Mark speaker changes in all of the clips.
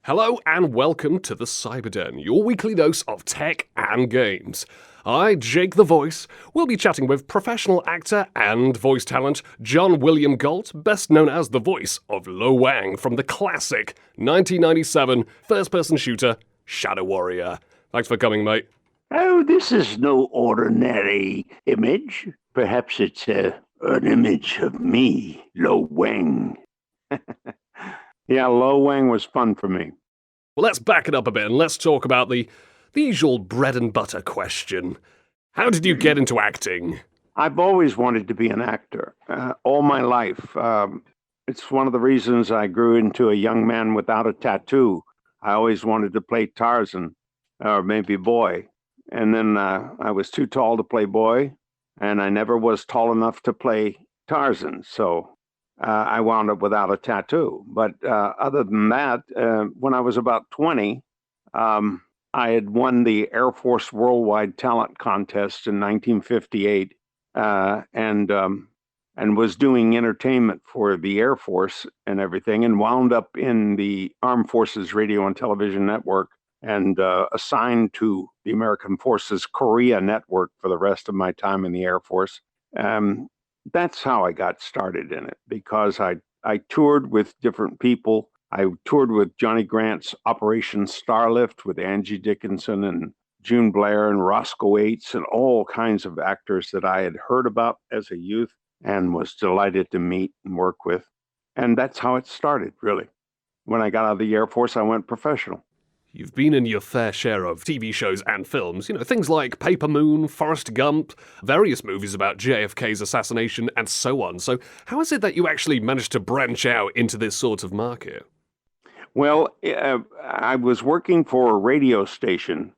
Speaker 1: Hello and welcome to the Cyberden, your weekly dose of tech and games. I, Jake the Voice, will be chatting with professional actor and voice talent John William Galt, best known as the voice of Lo Wang from the classic 1997 first-person shooter Shadow Warrior. Thanks for coming, mate.
Speaker 2: Oh, this is no ordinary image. Perhaps it's an image of me, Lo Wang. Yeah, Lo Wang was fun for me.
Speaker 1: Well, let's back it up a bit and let's talk about the usual bread and butter question. How did you get into acting?
Speaker 2: I've always wanted to be an actor all my life. It's one of the reasons I grew into a young man without a tattoo. I always wanted to play Tarzan, or maybe boy. And then I was too tall to play boy, and I never was tall enough to play Tarzan. So I wound up without a tattoo. But other than that, when I was about 20, I had won the Air Force Worldwide Talent Contest in 1958, and was doing entertainment for the Air Force and everything, and wound up in the Armed Forces Radio and Television Network, and assigned to the American Forces Korea Network for the rest of my time in the Air Force. That's how I got started in it, because I toured with different people. I toured with Johnny Grant's Operation Starlift with Angie Dickinson and June Blair and Roscoe Aites and all kinds of actors that I had heard about as a youth and was delighted to meet and work with. And that's how it started, really. When I got out of the Air Force, I went professional.
Speaker 1: You've been in your fair share of TV shows and films, things like Paper Moon, Forrest Gump, various movies about JFK's assassination, and so on. So how is it that you actually managed to branch out into this sort of market?
Speaker 2: Well, I was working for a radio station,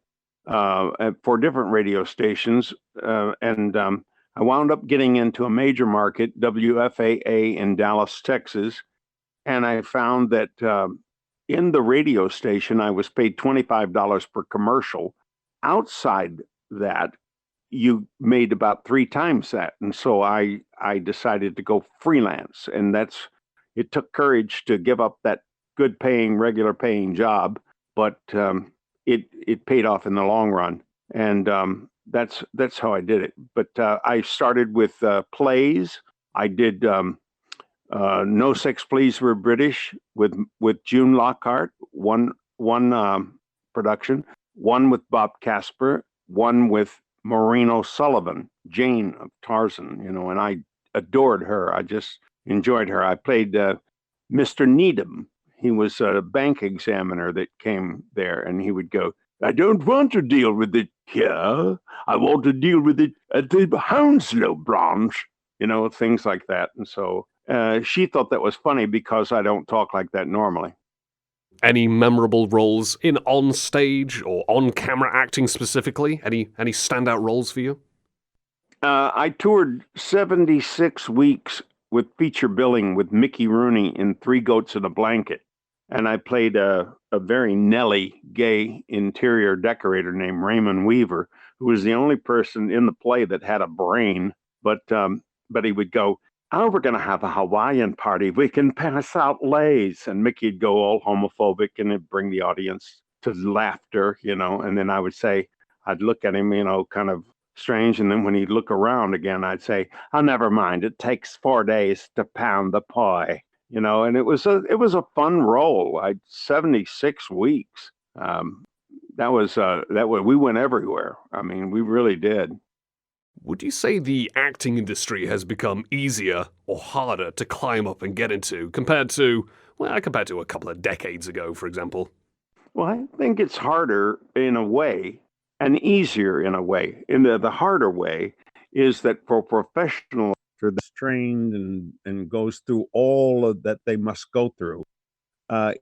Speaker 2: for different radio stations, and I wound up getting into a major market, WFAA in Dallas, Texas, and I found that in the radio station, I was paid $25 per commercial. Outside that, you made about 3 times that. And so I decided to go freelance. And it took courage to give up that good paying, regular paying job, but it paid off in the long run. And that's how I did it. But I started with plays. I did No Sex Please We're British with June Lockhart, one production, one with Bob Casper, one with Maureen O'Sullivan, Jane of Tarzan, and I adored her. I just enjoyed her. I played Mr. Needham. He was a bank examiner that came there, and he would go, "I don't want to deal with it here. I want to deal with it at the Hounslow branch," things like that. And so she thought that was funny because I don't talk like that normally.
Speaker 1: Any memorable roles in on-stage or on-camera acting specifically? Any standout roles for you?
Speaker 2: I toured 76 weeks with feature billing with Mickey Rooney in Three Goats and a Blanket. And I played a very Nelly gay interior decorator named Raymond Weaver, who was the only person in the play that had a brain. But he would go, "Oh, we're going to have a Hawaiian party. We can pass out lays." And Mickey'd go all homophobic and it'd bring the audience to laughter, And then I would say, I'd look at him, kind of strange. And then when he'd look around again, I'd say, "Oh, never mind. It takes 4 days to pound the pie." And it was a fun role. 76 weeks. We went everywhere. I mean, we really did.
Speaker 1: Would you say the acting industry has become easier or harder to climb up and get into compared to a couple of decades ago, for example?
Speaker 2: Well, I think it's harder in a way and easier in a way. The harder way is that for professional actor that's trained and goes through all of that they must go through, but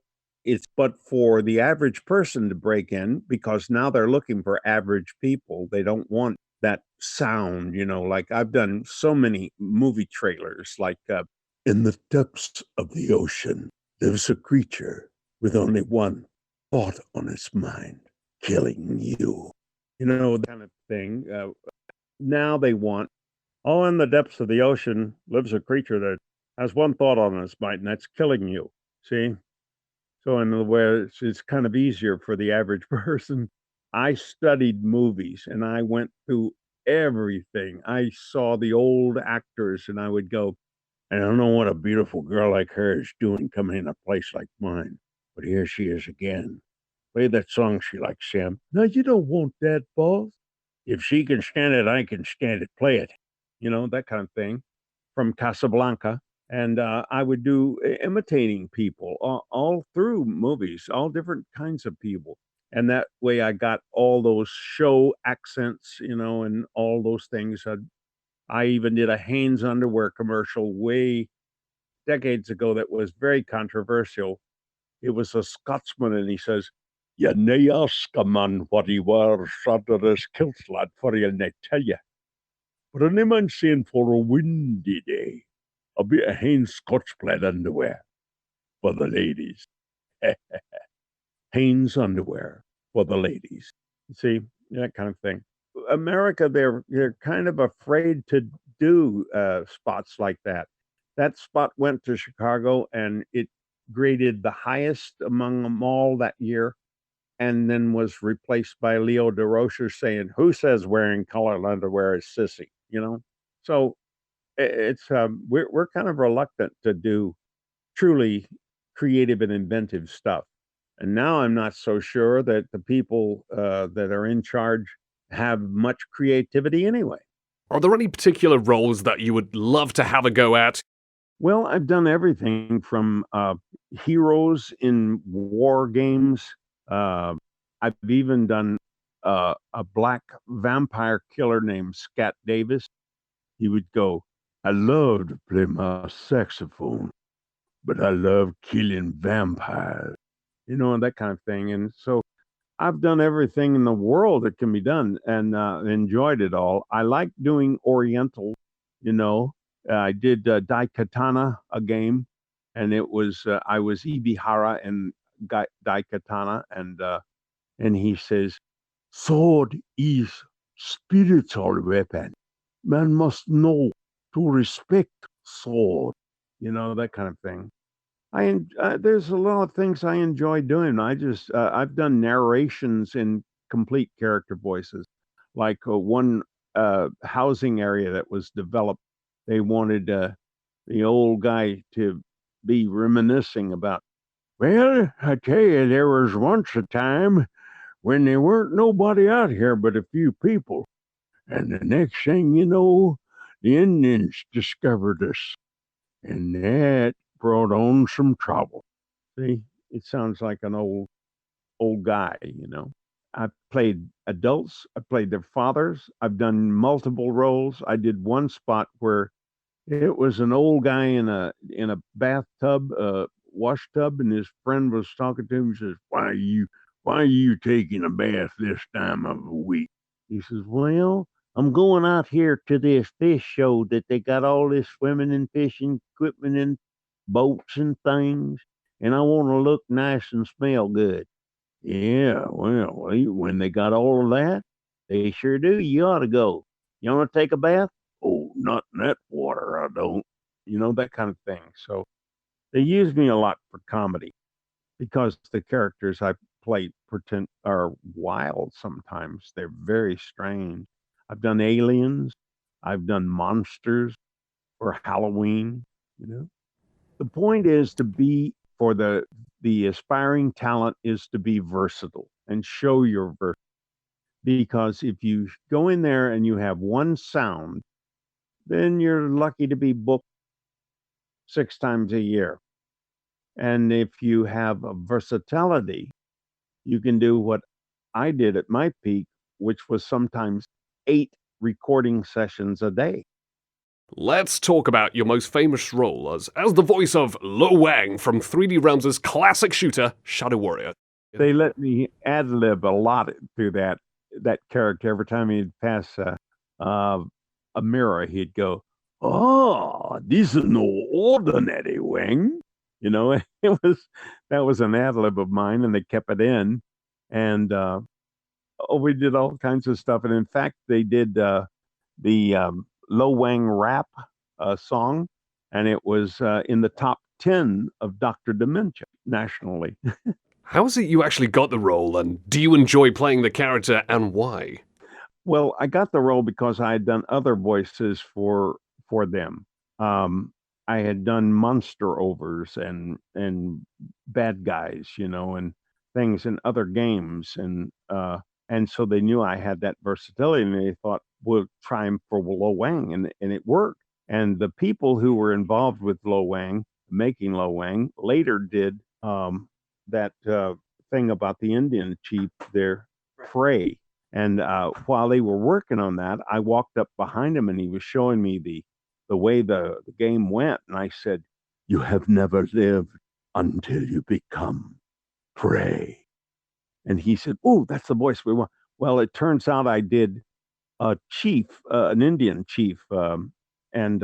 Speaker 2: for the average person to break in, because now they're looking for average people. They don't want that sound, like I've done so many movie trailers, like "In the depths of the ocean lives a creature with only one thought on its mind, killing you." That kind of thing. Now they want, "Oh, in the depths of the ocean lives a creature that has one thought on its mind, and that's killing you." See? So in other words, it's kind of easier for the average person. I studied movies and I went through everything. I saw the old actors and I would go, I don't know what a beautiful girl like her is doing coming in a place like mine, but here she is again. Play that song she likes, Sam. No, you don't want that, boss. If she can stand it, I can stand it. Play it. That kind of thing from Casablanca. And I would do imitating people all through movies, all different kinds of people. And that way I got all those show accents, and all those things. I even did a Hanes underwear commercial way decades ago that was very controversial. It was a Scotsman, and he says, "You nae ask a man what he wears under his kilt, lad, for he'll nae tell you. But a man saying for a windy day, a bit of Hanes Scotch plaid underwear for the ladies." Hanes underwear for the ladies. See, that kind of thing. America, they're kind of afraid to do spots like that. That spot went to Chicago and it graded the highest among them all that year, and then was replaced by Leo DeRocher saying, "Who says wearing colored underwear is sissy?" So it's we're kind of reluctant to do truly creative and inventive stuff. And now I'm not so sure that the people that are in charge have much creativity anyway.
Speaker 1: Are there any particular roles that you would love to have a go at?
Speaker 2: Well, I've done everything from heroes in war games. Uh, I've even done a black vampire killer named Scat Davis. He would go, "I love to play my saxophone, but I love killing vampires," and that kind of thing. And so I've done everything in the world that can be done and enjoyed it all. I like doing Oriental, you know. I did Daikatana, a game, and it was I was Ibihara and Daikatana, and he says, "Sword is spiritual weapon. Man must know to respect sword," that kind of thing. There's a lot of things I enjoy doing. I've done narrations in complete character voices, like one housing area that was developed. They wanted the old guy to be reminiscing about. Well, I tell you, there was once a time when there weren't nobody out here but a few people, and the next thing you know, the Indians discovered us, and that brought on some trouble. See, it sounds like an old guy. I've played adults, I played their fathers, I've done multiple roles. I did one spot where it was an old guy in a bathtub, wash tub, and his friend was talking to him. He says, "Why are you taking a bath this time of the week?" He says, "Well, I'm going out here to this fish show that they got all this swimming and fishing equipment and boats and things, and I want to look nice and smell good." "Yeah, well, when they got all of that, they sure do. You ought to go. You want to take a bath?" "Oh, not in that water, I don't." That kind of thing. So they use me a lot for comedy because the characters I play pretend are wild sometimes. They're very strange. I've done aliens, I've done monsters for Halloween, you know. The point is to be for the aspiring talent is to be versatile and show your because if you go in there and you have one sound, then you're lucky to be booked 6 times a year. And if you have a versatility, you can do what I did at my peak, which was sometimes 8 recording sessions a day.
Speaker 1: Let's talk about your most famous role as the voice of Lo Wang from 3D Realms' classic shooter, Shadow Warrior.
Speaker 2: They let me ad lib a lot through that character. Every time he'd pass uh, a mirror, he'd go, "Oh, this is no ordinary Wang." It was that was an ad lib of mine, and they kept it in. And we did all kinds of stuff. And in fact, they did the Lo Wang rap song, and it was in the top 10 of Dr. Dementia nationally.
Speaker 1: How is it you actually got the role, and do you enjoy playing the character, and why?
Speaker 2: Well, I got the role because I had done other voices for them. Um, I had done monster overs and bad guys, and things in other games, and so they knew I had that versatility, and they thought we'll try him for Lo Wang, and it worked. And the people who were involved with Lo Wang, making Lo Wang, later did that thing about the Indian chief there, Frey. And while they were working on that, I walked up behind him and he was showing me the way the game went. And I said, "You have never lived until you become prey." And he said, "Oh, that's the voice we want." Well, it turns out I did a chief, an Indian chief. And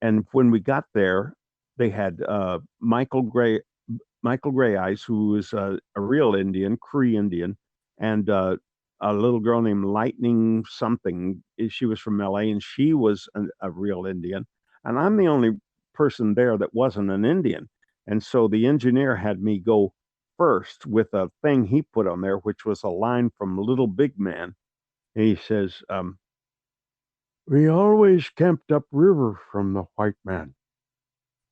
Speaker 2: and when we got there, they had Michael Gray Eyes, who was a real Indian, Cree Indian, and a little girl named Lightning something. She was from LA, and she was a real Indian. And I'm the only person there that wasn't an Indian. And so the engineer had me go first with a thing he put on there, which was a line from Little Big Man. And he says, "We always camped upriver from the white man.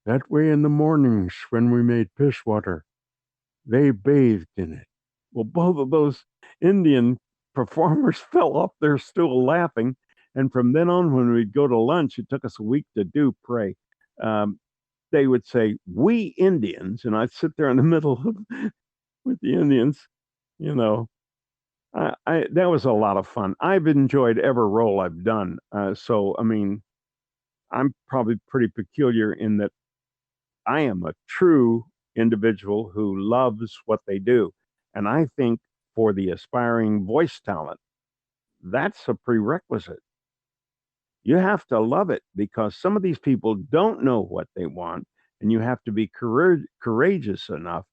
Speaker 2: That way in the mornings when we made fish water, they bathed in it." Well, both of those Indian performers fell off their stool laughing. And from then on, when we'd go to lunch, it took us a week to do pray. Um, they would say, "We Indians," and I'd sit there in the middle of, with the Indians. You know, that was a lot of fun. I've enjoyed every role I've done. So, I mean, I'm probably pretty peculiar in that I am a true individual who loves what they do. And I think for the aspiring voice talent, that's a prerequisite. You have to love it because some of these people don't know what they want, and you have to be courageous enough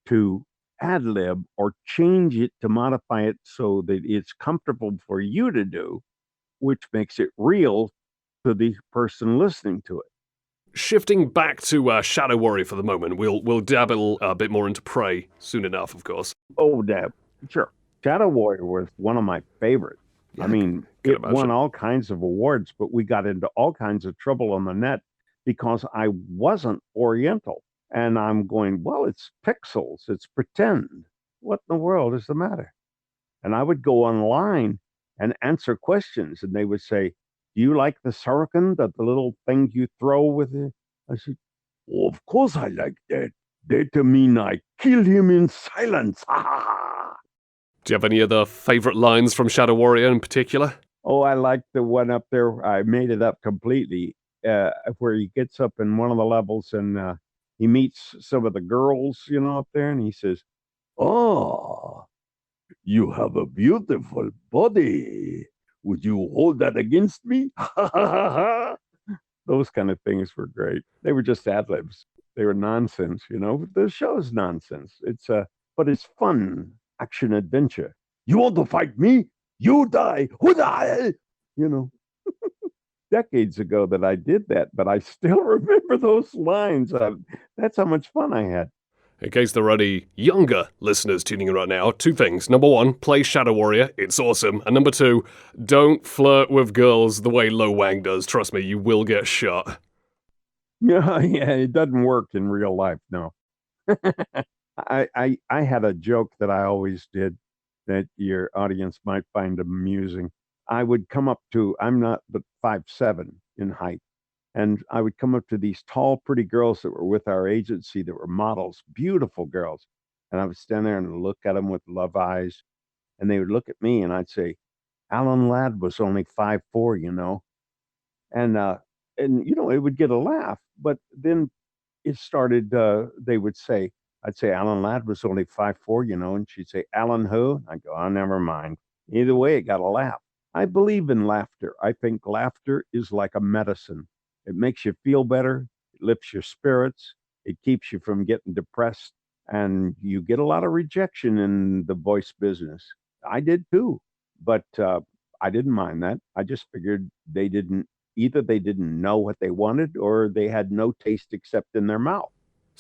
Speaker 2: to ad lib or change it to modify it so that it's comfortable for you to do, which makes it real to the person listening to it.
Speaker 1: Shifting back to Shadow Warrior for the moment, we'll dabble a bit more into Prey soon enough, of course.
Speaker 2: Oh, Deb, sure. Shadow Warrior was one of my favorites.
Speaker 1: Yeah,
Speaker 2: I mean,
Speaker 1: can
Speaker 2: it
Speaker 1: imagine.
Speaker 2: won all kinds of awards, but we got into all kinds of trouble on the net because I wasn't Oriental. And I'm going, well, it's pixels, it's pretend. What in the world is the matter? And I would go online and answer questions, and they would say, "Do you like the shuriken, the little thing you throw with it?" I said, "Oh, of course I like that. That mean I kill him in silence." Ha ha ha.
Speaker 1: Do you have any other favourite lines from Shadow Warrior in particular?
Speaker 2: Oh, I like the one up there. I made it up completely, where he gets up in one of the levels and he meets some of the girls, up there, and he says, "Oh, you have a beautiful body. Would you hold that against me?" Those kind of things were great. They were just ad libs. They were nonsense, The show's nonsense. But it's fun, action adventure. "You want to fight me? You die. Who die?" You know, decades ago that I did that, but I still remember those lines. That's how much fun I had.
Speaker 1: In case there are any younger listeners tuning in right now, two things. Number one, play Shadow Warrior. It's awesome. And number two, don't flirt with girls the way Lo Wang does. Trust me, you will get shot.
Speaker 2: Yeah, yeah, it doesn't work in real life, no. I had a joke that I always did that your audience might find amusing. I would come up to, I'm not but 5'7" in height, and I would come up to these tall, pretty girls that were with our agency that were models, beautiful girls. And I would stand there and look at them with love eyes, and they would look at me, and I'd say, "Alan Ladd was only 5'4". And it would get a laugh, but then it started. They would say, I'd say Alan Ladd was only 5'4", and she'd say, "Alan who?" I go, "Oh, never mind." Either way, it got a laugh. I believe in laughter. I think laughter is like a medicine. It makes you feel better. It lifts your spirits. It keeps you from getting depressed. And you get a lot of rejection in the voice business. I did too, but I didn't mind that. I just figured they didn't know what they wanted or they had no taste except in their mouth.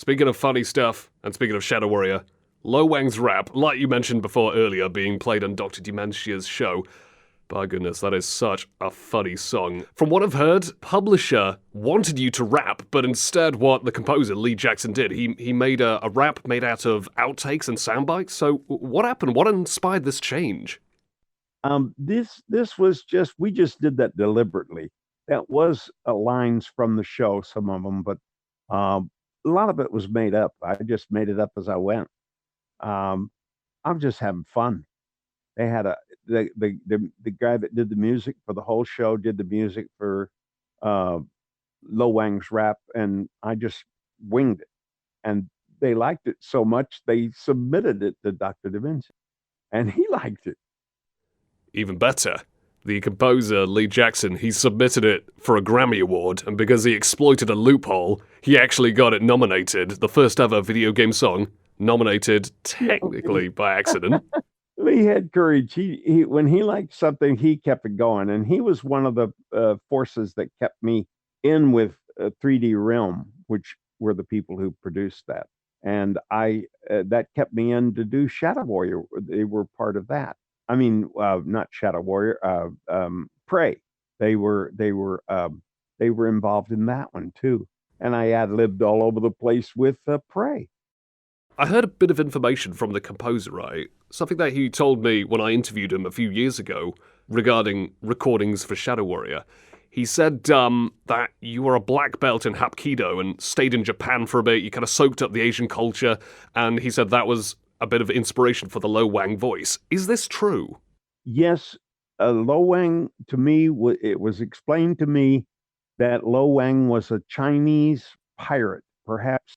Speaker 1: Speaking of funny stuff, and speaking of Shadow Warrior, Lo Wang's rap, like you mentioned before earlier, being played on Dr. Dementia's show. By goodness, that is such a funny song. From what I've heard, publisher wanted you to rap, but instead what the composer, Lee Jackson, did, he made a rap made out of outtakes and sound bites. So what happened? What inspired this change?
Speaker 2: This was just, we just did that deliberately. That was lines from the show, some of them, but a lot of it was made up. I just made it up as I went. I'm just having fun. They had the guy that did the music for the whole show did the music for Lo Wang's rap, and I just winged it. And they liked it so much they submitted it to Dr. Da Vinci, and he liked it.
Speaker 1: Even better, the composer, Lee Jackson, he submitted it for a Grammy Award, and because he exploited a loophole, he actually got it nominated, the first ever video game song, nominated technically by accident.
Speaker 2: Lee had courage. He when he liked something, he kept it going, and he was one of the forces that kept me in with 3D Realm, which were the people who produced that, and I that kept me in to do Shadow Warrior. They were part of that. I mean, not Shadow Warrior, Prey. They were involved in that one too, and I ad-libbed all over the place with Prey.
Speaker 1: I heard a bit of information from the composer, right? Something that he told me when I interviewed him a few years ago regarding recordings for Shadow Warrior. He said that you were a black belt in Hapkido and stayed in Japan for a bit. You kind of soaked up the Asian culture, and he said that was a bit of inspiration for the Lo Wang voice. Is this true?
Speaker 2: Yes, Lo Wang, to me, it was explained to me that Lo Wang was a Chinese pirate, perhaps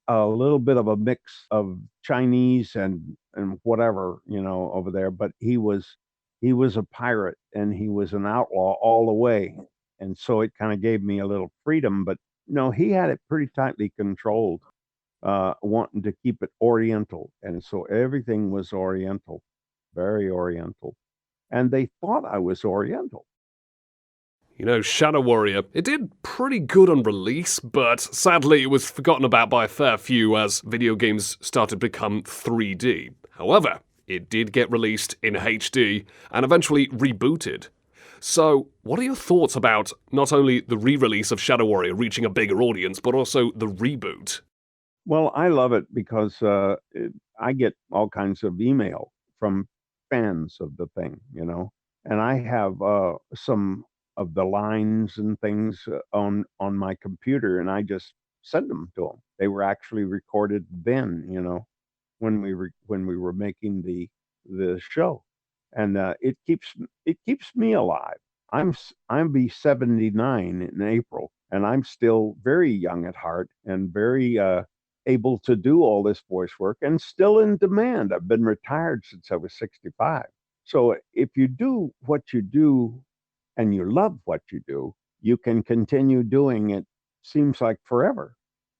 Speaker 2: a little bit of a mix of Chinese and whatever, over there, but he was a pirate and he was an outlaw all the way. And so it kind of gave me a little freedom, but he had it pretty tightly controlled, wanting to keep it oriental. And so everything was oriental, very oriental. And they thought I was oriental.
Speaker 1: Shadow Warrior, it did pretty good on release, but sadly it was forgotten about by a fair few as video games started to become 3D. However, it did get released in HD and eventually rebooted. So, what are your thoughts about not only the re-release of Shadow Warrior reaching a bigger audience, but also the reboot?
Speaker 2: Well, I love it because I get all kinds of email from fans of the thing, and I have some of the lines and things on my computer, and I just send them to them. They were actually recorded then, when we were making the show, and it keeps me alive. I'm be 79 in April, and I'm still very young at heart and very able to do all this voice work and still in demand. I've been retired since I was 65. So if you do what you do and you love what you do, you can continue doing it. Seems like forever.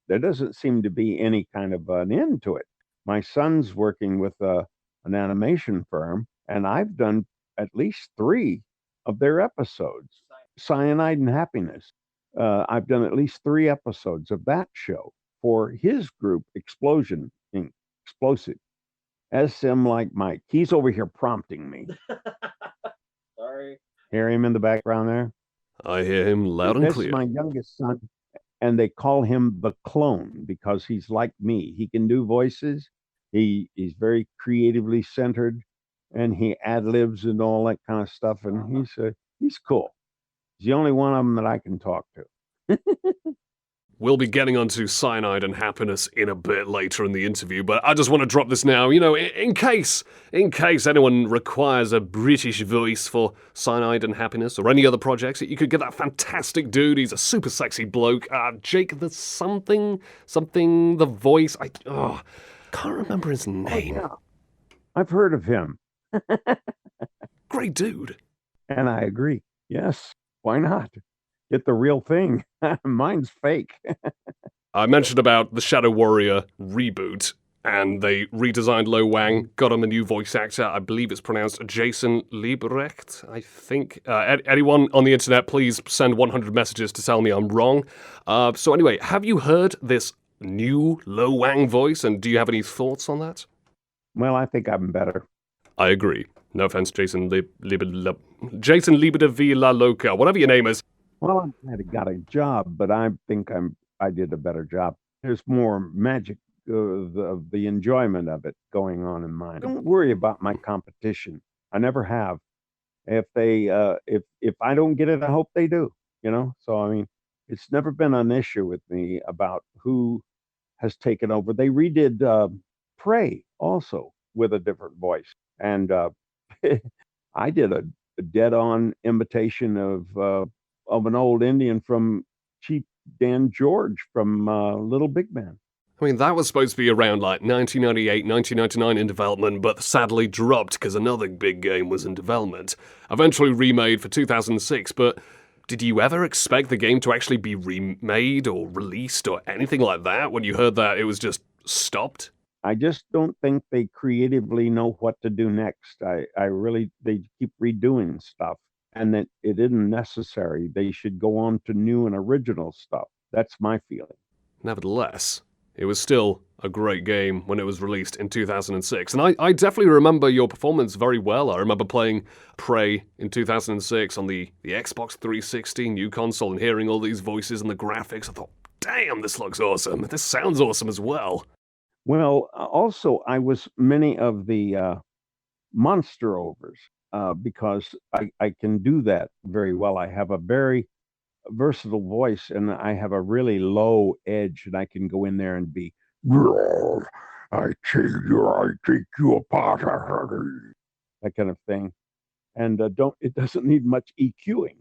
Speaker 2: There doesn't seem to be any kind of an end to it. My son's working with an animation firm, and I've done at least 3 of their episodes. Cyanide and Happiness. I've done at least 3 episodes of that show for his group, Explosion Inc. Explosive. SM like Mike. He's over here prompting me.
Speaker 3: Sorry.
Speaker 2: Hear him in the background there?
Speaker 1: I hear him loud and clear.
Speaker 2: That's my youngest son, and they call him the clone because he's like me. He can do voices. He's very creatively centered, and he ad-libs and all that kind of stuff, and he's cool. He's the only one of them that I can talk to.
Speaker 1: We'll be getting onto Cyanide and Happiness in a bit later in the interview, but I just want to drop this now, in case anyone requires a British voice for Cyanide and Happiness or any other projects, you could get that fantastic dude. He's a super sexy bloke. Jake the something, the voice. I can't remember his name.
Speaker 2: Oh, yeah. I've heard of him.
Speaker 1: Great dude.
Speaker 2: And I agree. Yes, why not? Get the real thing. Mine's fake.
Speaker 1: I mentioned about the Shadow Warrior reboot, and they redesigned Lo Wang, got him a new voice actor. I believe it's pronounced Jason Liebrecht, I think. Anyone on the internet, please send 100 messages to tell me I'm wrong. So anyway, have you heard this new Lo Wang voice, and do you have any thoughts on that?
Speaker 2: Well, I think I'm better.
Speaker 1: I agree. No offense, Jason Jason Liebrecht v. La Loca, whatever your name is.
Speaker 2: Well, I'm glad I got a job, but I think I did a better job. There's more magic of the enjoyment of it going on in mine. Don't worry about my competition. I never have. If they if I don't get it, I hope they do. So I mean, it's never been an issue with me about who has taken over. They redid Prey also with a different voice, and I did a dead-on imitation of an old Indian from Chief Dan George from Little Big Man.
Speaker 1: I mean, that was supposed to be around like 1998, 1999 in development, but sadly dropped because another big game was in development. Eventually remade for 2006, but did you ever expect the game to actually be remade or released or anything like that when you heard that it was just stopped?
Speaker 2: I just don't think they creatively know what to do next. They keep redoing stuff, and that it isn't necessary. They should go on to new and original stuff. That's my feeling.
Speaker 1: Nevertheless, it was still a great game when it was released in 2006. And I definitely remember your performance very well. I remember playing Prey in 2006 on the Xbox 360 new console and hearing all these voices and the graphics. I thought, damn, this looks awesome. This sounds awesome as well.
Speaker 2: Well, also, I was many of the monster overs because I can do that very well. I have a very versatile voice, and I have a really low edge, and I can go in there and be, I take you apart, that kind of thing. And it doesn't need much EQing,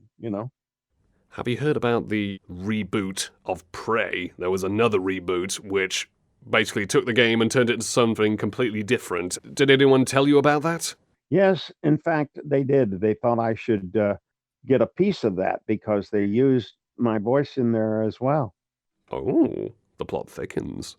Speaker 1: Have you heard about the reboot of Prey? There was another reboot which basically took the game and turned it into something completely different. Did anyone tell you about that?
Speaker 2: Yes, in fact, they did. They thought I should get a piece of that because they used my voice in there as well.
Speaker 1: Oh, the plot thickens.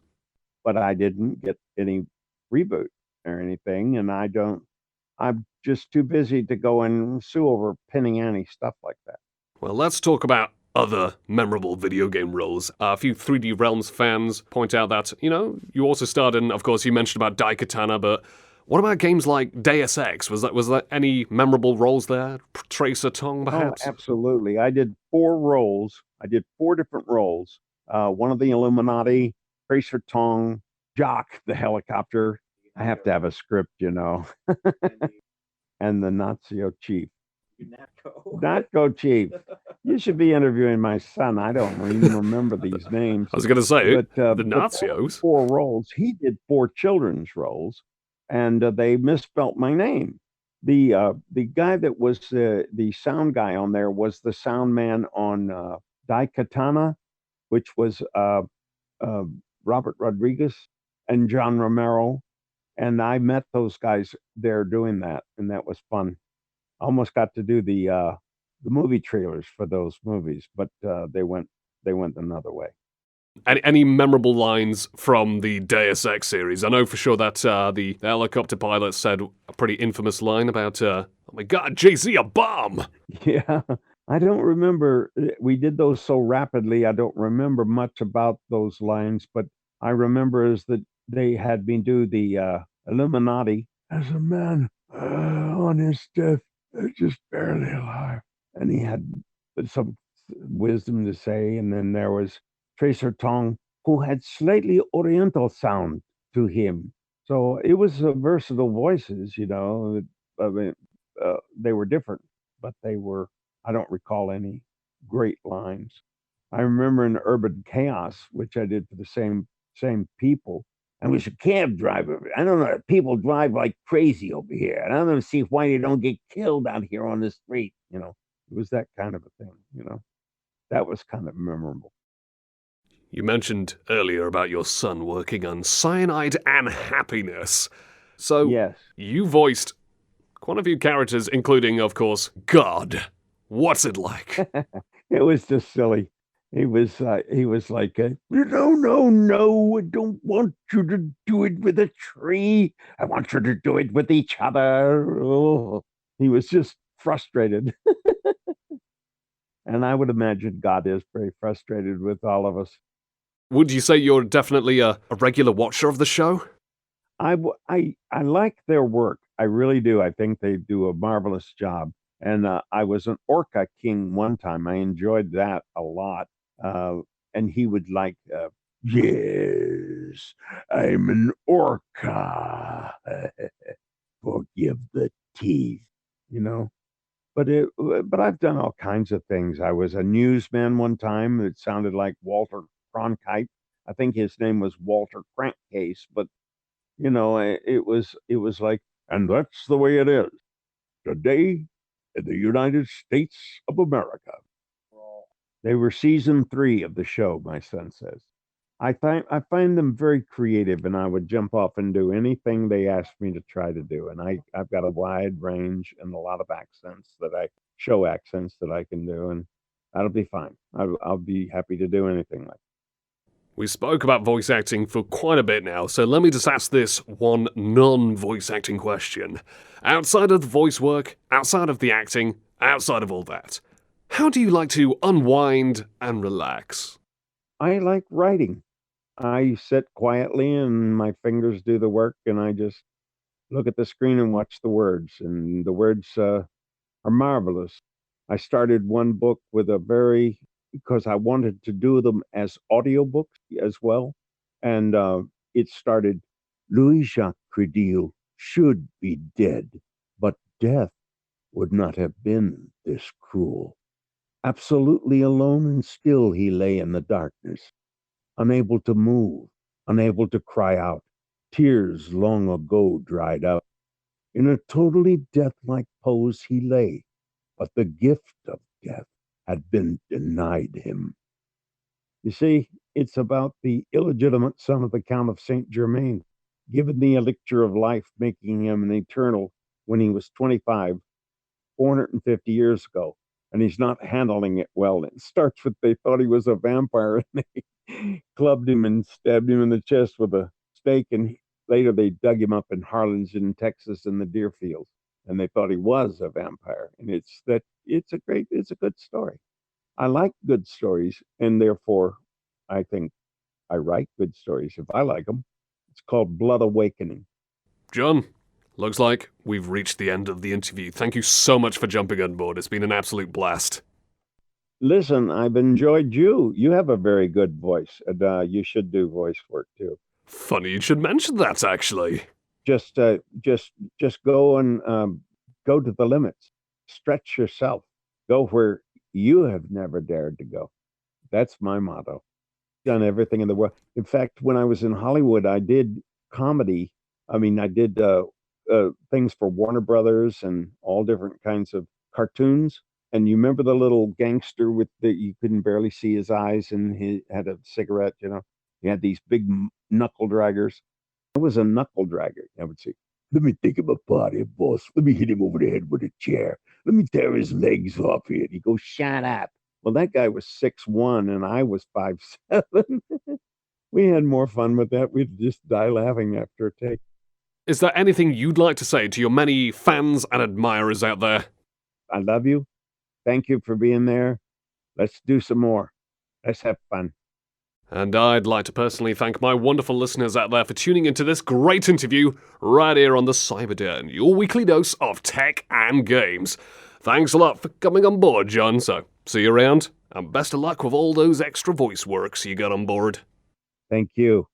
Speaker 2: But I didn't get any reboot or anything, and I'm just too busy to go and sue over Penny Annie stuff like that.
Speaker 1: Well, let's talk about other memorable video game roles. A few 3D Realms fans point out that, you also starred in, of course, you mentioned about Daikatana, but what about games like Deus Ex? Was there any memorable roles there? Tracer Tong, perhaps?
Speaker 2: Oh, absolutely. I did 4 roles. I did 4 different roles. One of the Illuminati, Tracer Tong, Jock, the helicopter. I have to have a script, and the Nazio Chief. Natco Chief. You should be interviewing my son. I don't even remember these names.
Speaker 1: I was going to say,
Speaker 2: but,
Speaker 1: the Nazios.
Speaker 2: 4 roles. He did 4 children's roles, and they misspelt my name. The guy that was the sound guy on there was the sound man on Daikatana, which was Robert Rodriguez and John Romero. And I met those guys there doing that, and that was fun. I almost got to do the movie trailers for those movies, but they went another way.
Speaker 1: Any memorable lines from the Deus Ex series? I know for sure that the helicopter pilot said a pretty infamous line about, oh my God, JC, a bomb!
Speaker 2: Yeah, I don't remember. We did those so rapidly, I don't remember much about those lines, but I remember is that they had me do the Illuminati as a man on his death, just barely alive. And he had some wisdom to say, and then there was Tracer Tong, who had slightly Oriental sound to him. So it was versatile voices, I mean, they were different, but I don't recall any great lines. I remember in Urban Chaos, which I did for the same people, I was a cab driver. I don't know, people drive like crazy over here, and I don't see why they don't get killed out here on the street, It was that kind of a thing, That was kind of memorable.
Speaker 1: You mentioned earlier about your son working on Cyanide and Happiness. So,
Speaker 2: yes,
Speaker 1: you voiced quite a few characters, including, of course, God. What's it like?
Speaker 2: It was just silly. He was like, no, no, no, I don't want you to do it with a tree. I want you to do it with each other. Oh, he was just frustrated. And I would imagine God is very frustrated with all of us.
Speaker 1: Would you say you're definitely a regular watcher of the show?
Speaker 2: I like their work. I really do. I think they do a marvelous job. And I was an Orca King one time. I enjoyed that a lot. Uh, and he would like, yes, I'm an Orca. Forgive the teeth, you know. But I've done all kinds of things. I was a newsman one time. It sounded like Walter Cronkite. I think his name was Walter Crankcase, but it was like, and that's the way it is today in the United States of America. They were season 3 of the show, my son says. I find them very creative, and I would jump off and do anything they asked me to try to do. And I've got a wide range and a lot of accents that I can do, and that'll be fine. I'll be happy to do anything like.
Speaker 1: We spoke about voice acting for quite a bit now, so let me just ask this one non-voice acting question. Outside of the voice work, outside of the acting, outside of all that, how do you like to unwind and relax?
Speaker 2: I like writing. I sit quietly and my fingers do the work, and I just look at the screen and watch the words. And the words are marvelous. I started one book because I wanted to do them as audiobooks as well. And it started, Louis Jacques Credil should be dead, but death would not have been this cruel. Absolutely alone and still he lay in the darkness, unable to move, unable to cry out. Tears long ago dried up. In a totally death-like pose he lay, but the gift of death had been denied him. You see, it's about the illegitimate son of the Count of Saint Germain, given the elixir of life, making him an eternal when he was 25, 450 years ago, and he's not handling it well. It starts with they thought he was a vampire and they clubbed him and stabbed him in the chest with a stake, and later they dug him up in Harlingen, Texas, in the deer fields, and they thought he was a vampire. And it's a good story. I like good stories, and therefore I think I write good stories if I like them. It's called Blood Awakening.
Speaker 1: John, looks like we've reached the end of the interview. Thank you so much for jumping on board. It's been an absolute blast.
Speaker 2: Listen, I've enjoyed you. You have a very good voice, and you should do voice work too.
Speaker 1: Funny you should mention that, actually.
Speaker 2: Just go and go to the limits. Stretch yourself. Go where you have never dared to go. That's my motto. Done everything in the world. In fact, when I was in Hollywood, I did comedy. I mean, I did things for Warner Brothers and all different kinds of cartoons. And you remember the little gangster with you couldn't barely see his eyes, and he had a cigarette. He had these big knuckle draggers. I was a knuckle dragger. I would say, "Let me take him apart here, boss. Let me hit him over the head with a chair. Let me tear his legs off here." And he goes, "Shut up." Well, that guy was 6'1" and I was 5'7". We had more fun with that. We'd just die laughing after a take.
Speaker 1: Is there anything you'd like to say to your many fans and admirers out there?
Speaker 2: I love you. Thank you for being there. Let's do some more. Let's have fun.
Speaker 1: And I'd like to personally thank my wonderful listeners out there for tuning into this great interview right here on the Cyberden, your weekly dose of tech and games. Thanks a lot for coming on board, John. So, see you around, and best of luck with all those extra voice works you got on board.
Speaker 2: Thank you.